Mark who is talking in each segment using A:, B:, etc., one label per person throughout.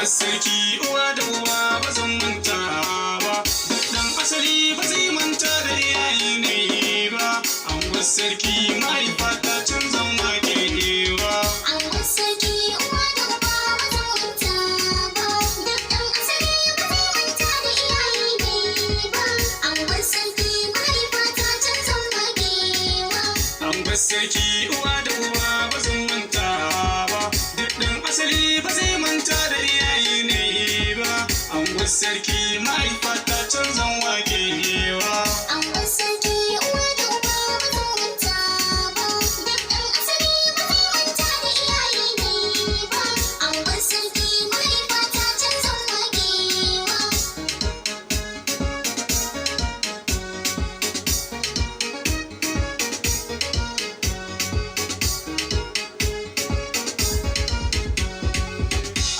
A: sarki uwa da uba ba zan manta ba, dan asali ba zai manta da iyaye ne ba. Angon sarki mahaifata can zan wake ba.
B: Angon sarki uwa da uba ba zan manta ba, duk ɗan asali ba zai manta da iyaye ne ba. Angon sarki mahaifata can zan wakewa.
A: Angon sarki uwa da uba ba zan manta ba, duk ɗan asali ba zai manta da iyaye ne ba. Angon sarki mahaifata can zan wakewa.
B: Angon sarki uwa da uba ba zan manta ba, duk ɗan asali ba zai manta da iyaye ne ba. Angon sarki mahaifata can zan wakewa.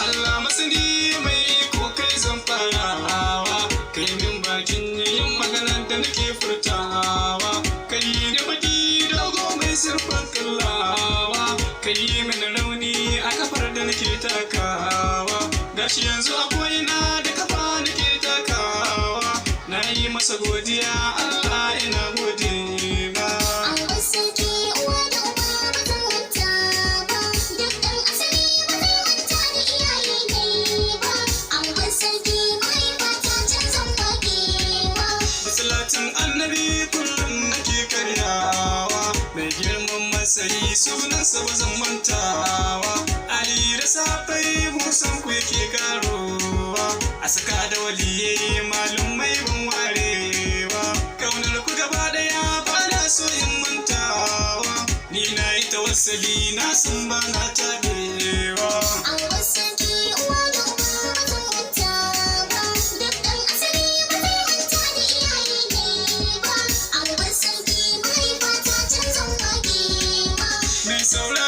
A: Allah masani mai iko kai zan farawa, kai min bakin yin maganar da nake furtawa, kai da baki dogo mai sirfan kallawa, kai min rauni a kafar da nake takawa, gashi yanzu akwai na da kafa nake takawa, na yi masa godiya Allah ina gode ba.
B: Angon sarki uwa da uba ba zan manta ba, duk ɗan asali ba zai manta da iyaye ne ba. Angon sarki mahaifata can zan wakewa.
A: Masalatin annabi kullum nake karyawa, mai girman matsayi sunansa ba zan mantawa, Ali da safai musan ku yake karowa, a saka da waliyai malumai ban warewa, kaunar ku gaba daya ba na so in mantawa, ni na yi tawassali na san ba na tabewa.
B: Angon sarki uwa da uba ba zan manta ba, duk ɗan asali ba zai manta da iyaye ne ba. Angon sarki mahaifata can zan wakewa.
A: Mai sauraro